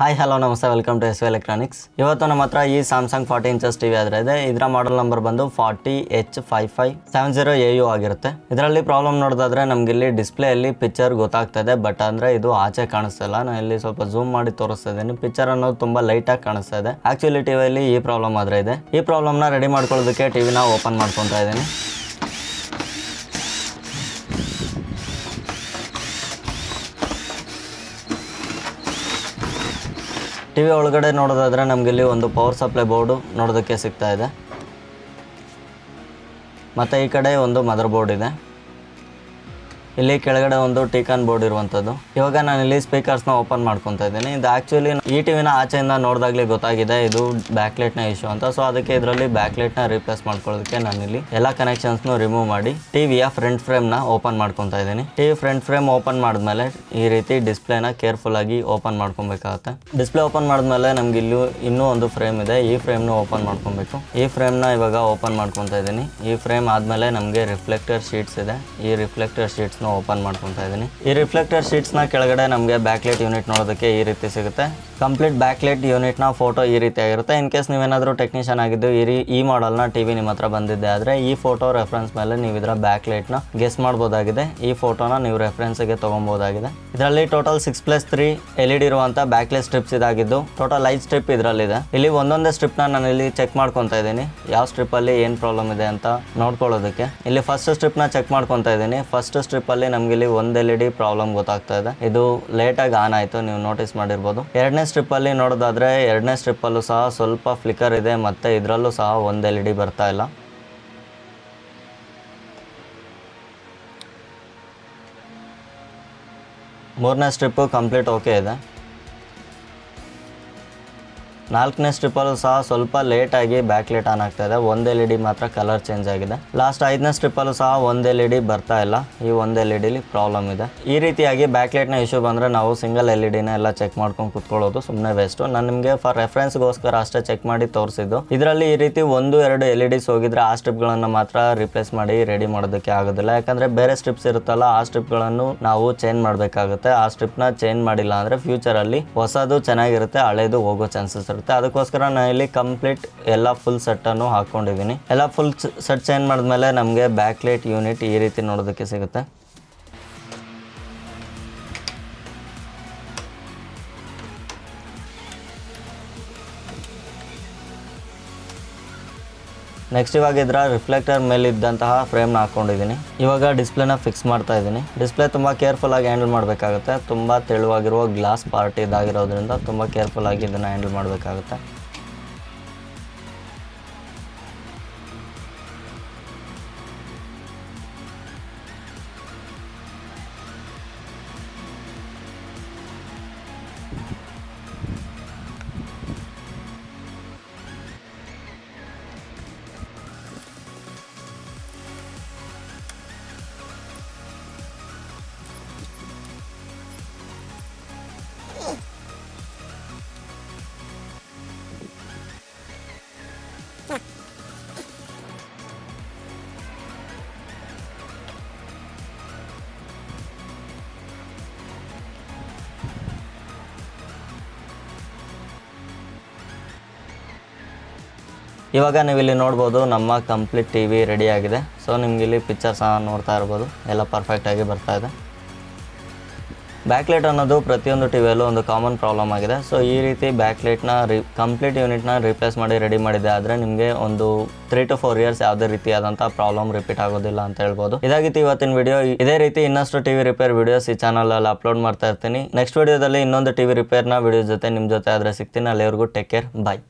Hi hello ನಮಸ್ತೆ, welcome to SV electronics. ಇವತ್ತು ನಮ್ಮ ಹತ್ರ ಈ ಸ್ಯಾಮ್ಸಂಗ್ 40 ಇಂಚಸ್ ಟಿವಿ ಆದರೆ ಇದೆ. ಇದರ ಮಾಡಲ್ ನಂಬರ್ ಬಂದು 40H5570AU ಆಗಿರುತ್ತೆ. ಇದರಲ್ಲಿ ಪ್ರಾಬ್ಲಮ್ ನೋಡೋದಾದ್ರೆ ನಮ್ಗೆ ಇಲ್ಲಿ ಡಿಸ್ಪ್ಲೇಯಲ್ಲಿ ಪಿಕ್ಚರ್ ಗೊತ್ತಾಗ್ತಾ ಇದೆ, ಬಟ್ ಅಂದ್ರೆ ಇದು ಆಚೆ ಕಾಣಿಸ್ತಾ ಇಲ್ಲ. ನಾನು ಇಲ್ಲಿ ಸ್ವಲ್ಪ ಝೂಮ್ ಮಾಡಿ ತೋರಿಸ್ತಾ ಇದ್ದೀನಿ. ಪಿಕ್ಚರ್ ಅನ್ನೋದು ತುಂಬಾ ಲೈಟ್ ಆಗಿ ಕಾಣಿಸ್ತಾ ಇದೆ. ಆಕ್ಚುಲಿ ಟಿವಿಯಲ್ಲಿ ಈ ಪ್ರಾಬ್ಲಮ್ ಆದ್ರೆ ಇದೆ. ಈ ಪ್ರಾಬ್ಲಮ್ನ ರೆಡಿ ಮಾಡ್ಕೊಳ್ಳೋದಕ್ಕೆ ಟಿವಿನ ಓಪನ್ ಮಾಡ್ಕೊತಾ ಇದ್ದೀನಿ. ಟಿವಿ ಒಳಗಡೆ ನೋಡೋದಾದ್ರೆ ನಮ್ಗೆ ಇಲ್ಲಿ ಒಂದು ಪವರ್ ಸಪ್ಲೈ ಬೋರ್ಡು ನೋಡೋದಕ್ಕೆ ಸಿಗ್ತಾ ಇದೆ. ಮತ್ತು ಈ ಕಡೆ ಒಂದು ಮದರ್ ಬೋರ್ಡ್ ಇದೆ. ಇಲ್ಲಿ ಕೆಳಗಡೆ ಒಂದು ಟೀಕಾನ್ ಬೋರ್ಡ್ ಇರುವಂಥದ್ದು. ಇವಾಗ ನಾನು ಇಲ್ಲಿ ಸ್ಪೀಕರ್ಸ್ನ ಓಪನ್ ಮಾಡ್ಕೊತಾ ಇದ್ದೀನಿ. ಇದು ಆ್ಯಕ್ಚುಲಿ ಈ ಟಿವಿನ ಆಚೆಯಿಂದ ನೋಡಿದಾಗಲೇ ಗೊತ್ತಾಗಿದೆ ಇದು ಬ್ಯಾಕ್ಲೈಟ್ನ ಇಶ್ಯೂ ಅಂತ. ಸೊ ಅದಕ್ಕೆ ಇದರಲ್ಲಿ ಬ್ಯಾಕ್ಲೈಟ್ನ ರೀಪ್ಲೇಸ್ ಮಾಡ್ಕೊಳ್ಳೋದಕ್ಕೆ ನಾನಿಲ್ಲಿ ಎಲ್ಲ ಕನೆಕ್ಷನ್ಸ್ನು ರಿಮೂವ್ ಮಾಡಿ ಟಿವಿಯ ಫ್ರಂಟ್ ಫ್ರೇಮ್ನ ಓಪನ್ ಮಾಡ್ಕೊತಾ ಇದ್ದೀನಿ. ಟಿವಿ ಫ್ರಂಟ್ ಫ್ರೇಮ್ ಓಪನ್ ಮಾಡಿದ್ಮೇಲೆ ಈ ರೀತಿ ಡಿಸ್ಪ್ಲೇನ ಕೇರ್ಫುಲ್ ಆಗಿ ಓಪನ್ ಮಾಡ್ಕೊಬೇಕಾಗುತ್ತೆ. ಡಿಸ್ಪ್ಲೇ ಓಪನ್ ಮಾಡಿದ್ಮೇಲೆ ನಮ್ಗೆ ಇಲ್ಲಿ ಇನ್ನೂ ಒಂದು ಫ್ರೇಮ್ ಇದೆ. ಈ ಫ್ರೇಮ್ನ ಓಪನ್ ಮಾಡ್ಕೊಬೇಕು. ಈ ಫ್ರೇಮ್ನ ಇವಾಗ ಓಪನ್ ಮಾಡ್ಕೊತಾ ಇದ್ದೀನಿ. ಈ ಫ್ರೇಮ್ ಆದಮೇಲೆ ನಮಗೆ ರಿಫ್ಲೆಕ್ಟರ್ ಶೀಟ್ಸ್ ಇದೆ. ಈ ರಿಫ್ಲೆಕ್ಟರ್ ಶೀಟ್ಸ್ ಓಪನ್ ಮಾಡ್ಕೊತಾ ಇದ್ದೀನಿ. ಈ ರಿಫ್ಲೆಕ್ಟರ್ ಶೀಟ್ಸ್ ನ ಕೆಳಗಡೆ ನಮಗೆ ಬ್ಯಾಕ್ಲೈಟ್ ಯೂನಿಟ್ ನೋಡೋದಕ್ಕೆ ಈ ರೀತಿ ಸಿಗುತ್ತೆ. ಕಂಪ್ಲೀಟ್ ಬ್ಯಾಕ್ಲೈಟ್ ಯೂನಿಟ್ ನ ಫೋಟೋ ಈ ರೀತಿ ಆಗಿರುತ್ತೆ. ಇನ್ ಕೇಸ್ ನೀವೇನಾದರೂ ಟೆಕ್ನಿಷಿಯನ್ ಆಗಿದ್ದು ಈ ಮಾಡೆಲ್ ನ ಟಿವಿ ನಿಮ್ಮ ಹತ್ರ ಬಂದಿದ್ದೆ ಆದ್ರೆ ಈ ಫೋಟೋ ರೆಫರೆನ್ಸ್ ಮೇಲೆ ನೀವು ಇದರ ಬ್ಯಾಕ್ಲೈಟ್ ನ ಗೆಸ್ ಮಾಡಬಹುದಾಗಿದೆ. ಈ ಫೋಟೋನ ನೀವು ರೆಫರೆನ್ಸ್ ಗೆ ತಗೊಬಹುದಾಗಿದೆ. ಇದರಲ್ಲಿ ಟೋಟಲ್ 6+3 LED ಇರುವಂತ ಬ್ಯಾಕ್ಲೈಟ್ ಸ್ಟ್ರಿಪ್ಸ್ ಇದಾಗಿದ್ದು ಟೋಟಲ್ 5 ಸ್ಟ್ರಿಪ್ ಇದರಲ್ಲಿದೆ. ಇಲ್ಲಿ ಒಂದೊಂದೇ ಸ್ಟ್ರಿಪ್ ನಾನು ಇಲ್ಲಿ ಚೆಕ್ ಮಾಡ್ಕೊತಾ ಇದ್ದೀನಿ, ಯಾವ ಸ್ಟ್ರಿಪ್ ಅಲ್ಲಿ ಏನ್ ಪ್ರಾಬ್ಲಮ್ ಇದೆ ಅಂತ ನೋಡ್ಕೊಳ್ಳೋದಕ್ಕೆ. ಇಲ್ಲಿ ಫಸ್ಟ್ ಸ್ಟ್ರಿಪ್ ನ ಚೆಕ್ ಮಾಡ್ಕೊತಾ ಇದ್ದೀನಿ. ಫಸ್ಟ್ ಸ್ಟ್ರಿಪ್ ಅಲ್ಲಿ ನಮ್ಗೆ ಇಲ್ಲಿ ಒಂದು LED ಪ್ರಾಬ್ಲಮ್ ಗೊತ್ತಾಗ್ತಾ ಇದೆ. ಇದು ಲೇಟ್ ಆಗಿ ಆನ್ ಆಯ್ತು, ನೀವು ನೋಟಿಸ್ ಮಾಡಿರ್ಬೋದು. ಎರಡನೇ ಸ್ಟ್ರಿಪ್ ಅಲ್ಲಿ ನೋಡೋದಾದ್ರೆ ಎರಡನೇ ಸ್ಟ್ರಿಪ್ ಅಲ್ಲೂ ಸಹ ಸ್ವಲ್ಪ ಫ್ಲಿಕರ್ ಇದೆ, ಮತ್ತೆ ಇದರಲ್ಲೂ ಸಹ ಒಂದು LED ಬರ್ತಾ ಇಲ್ಲ. ಮೂರನೇ ಸ್ಟ್ರಿಪ್ ಕಂಪ್ಲೀಟ್ ಓಕೆ ಇದೆ. ನಾಲ್ಕನೇ ಸ್ಟ್ರಿಪ್ಪಲ್ಲೂ ಸಹ ಸ್ವಲ್ಪ ಲೇಟ್ ಆಗಿ ಬ್ಯಾಕ್ಲೈಟ್ ಆನ್ ಆಗ್ತಾ ಇದೆ. ಒಂದು LED ಮಾತ್ರ ಕಲರ್ ಚೇಂಜ್ ಆಗಿದೆ. ಲಾಸ್ಟ್ 5ನೇ ಸ್ಟ್ರಿಪ್ಪಲ್ಲೂ ಸಹ ಒಂದು LED ಬರ್ತಾ ಇಲ್ಲ. ಈ ಒಂದು LED ಪ್ರಾಬ್ಲಮ್ ಇದೆ. ಈ ರೀತಿಯಾಗಿ ಬ್ಯಾಕ್ಲೈಟ್ನ ಇಶ್ಯೂ ಬಂದರೆ ನಾವು ಸಿಂಗಲ್ LEDನ ಎಲ್ಲ ಚೆಕ್ ಮಾಡ್ಕೊಂಡು ಕುತ್ಕೊಳ್ಳೋದು ಸುಮ್ಮನೆ ವೇಸ್ಟು. ನಾನು ನಿಮಗೆ ಫಾರ್ ರೆಫರೆನ್ಸ್ಗೋಸ್ಕರ ಅಷ್ಟೇ ಚೆಕ್ ಮಾಡಿ ತೋರಿಸಿದ್ದು. ಇದರಲ್ಲಿ ಈ ರೀತಿ 1-2 LEDs ಹೋಗಿದ್ರೆ ಆ ಸ್ಟ್ರಿಪ್ಗಳನ್ನು ಮಾತ್ರ ರಿಪ್ಲೇಸ್ ಮಾಡಿ ರೆಡಿ ಮಾಡೋದಕ್ಕೆ ಆಗೋದಿಲ್ಲ. ಯಾಕಂದರೆ ಬೇರೆ ಸ್ಟ್ರಿಪ್ಸ್ ಇರುತ್ತಲ್ಲ ಆ ಸ್ಟ್ರಿಪ್ಗಳನ್ನು ನಾವು ಚೇಂಜ್ ಮಾಡಬೇಕಾಗುತ್ತೆ. ಆ ಸ್ಟ್ರಿಪ್ನ ಚೇಂಜ್ ಮಾಡಿಲ್ಲ ಅಂದರೆ ಫ್ಯೂಚರಲ್ಲಿ ಹೊಸದು ಚೆನ್ನಾಗಿರುತ್ತೆ, ಹಳೇದು ಹೋಗೋ ಚಾನ್ಸಸ್ ಇರುತ್ತೆ. ಅದಕ್ಕೋಸ್ಕರ ನಾನು ಇಲ್ಲಿ ಕಂಪ್ಲೀಟ್ ಎಲ್ಲ ಫುಲ್ ಸೆಟ್ ಅನ್ನು ಹಾಕೊಂಡಿದ್ದೀನಿ. ಎಲ್ಲ ಫುಲ್ ಸೆಟ್ ಚೇಂಜ್ ಮಾಡಿದ್ಮೇಲೆ ನಮಗೆ ಬ್ಯಾಕ್ಲೈಟ್ ಯೂನಿಟ್ ಈ ರೀತಿ ನೋಡೋದಕ್ಕೆ ಸಿಗುತ್ತೆ. ನೆಕ್ಸ್ಟ್ ಇವಾಗ ಇದರ ರಿಫ್ಲೆಕ್ಟರ್ ಮೇಲೆ ಇದ್ದಂತಹ ಫ್ರೇಮ್ನ ಹಾಕೊಂಡಿದ್ದೀನಿ. ಇವಾಗ ಡಿಸ್ಪ್ಲೇನ ಫಿಕ್ಸ್ ಮಾಡ್ತಾ ಇದ್ದೀನಿ. ಡಿಸ್ಪ್ಲೇ ತುಂಬ ಕೇರ್ಫುಲ್ ಆಗಿ ಹ್ಯಾಂಡಲ್ ಮಾಡಬೇಕಾಗುತ್ತೆ. ತುಂಬ ತೆಳುವಾಗಿರುವ ಗ್ಲಾಸ್ ಪಾರ್ಟ್ ಇದಾಗಿರೋದ್ರಿಂದ ತುಂಬ ಕೇರ್ಫುಲ್ ಆಗಿ ಇದನ್ನು ಹ್ಯಾಂಡಲ್ ಮಾಡಬೇಕಾಗುತ್ತೆ. ಇವಾಗ ನೀವು ಇಲ್ಲಿ ನೋಡ್ಬೋದು ನಮ್ಮ ಕಂಪ್ಲೀಟ್ ಟಿವಿ ರೆಡಿ ಆಗಿದೆ. ಸೊ ನಿಮ್ಗೆ ಇಲ್ಲಿ ಪಿಕ್ಚರ್ ಸಹ ನೋಡ್ತಾ ಇರ್ಬೋದು, ಎಲ್ಲ ಪರ್ಫೆಕ್ಟಾಗಿ ಬರ್ತಾ ಇದೆ. ಬ್ಯಾಕ್ಲೈಟ್ ಅನ್ನೋದು ಪ್ರತಿಯೊಂದು ಟಿವಿಯಲ್ಲೂ ಒಂದು ಕಾಮನ್ ಪ್ರಾಬ್ಲಮ್ ಆಗಿದೆ. ಸೊ ಈ ರೀತಿ ಬ್ಯಾಕ್ಲೈಟ್ನ ಕಂಪ್ಲೀಟ್ ಯೂನಿಟ್ನ ರಿಪ್ಲೇಸ್ ಮಾಡಿ ರೆಡಿ ಮಾಡಿದೆ ಆದರೆ ನಿಮಗೆ ಒಂದು 3 to 4 ಇಯರ್ಸ್ ಯಾವುದೇ ರೀತಿಯಾದಂಥ ಪ್ರಾಬ್ಲಮ್ ರಿಪೀಟ್ ಆಗೋದಿಲ್ಲ ಅಂತ ಹೇಳ್ಬೋದು. ಇದಾಗಿತ್ತು ಇವತ್ತಿನ ವಿಡಿಯೋ. ಇದೇ ರೀತಿ ಇನ್ನಷ್ಟು ಟಿವಿ ರಿಪೇರ್ ವಿಡಿಯೋಸ್ ಈ ಚಾನಲಲ್ಲಿ ಅಪ್ಲೋಡ್ ಮಾಡ್ತಾ ಇರ್ತೀನಿ. ನೆಕ್ಸ್ಟ್ ವಿಡಿಯೋದಲ್ಲಿ ಇನ್ನೊಂದು ಟಿವಿ ರಿಪೇರ್ನ ವಿಡಿಯೋ ಜೊತೆ ನಿಮ್ಮ ಜೊತೆ ಆದರೆ ಸಿಗ್ತೀನಿ. ಅಲ್ಲಿವರೆಗೂ ಟೇಕ್ ಕೇರ್, ಬಾಯ್.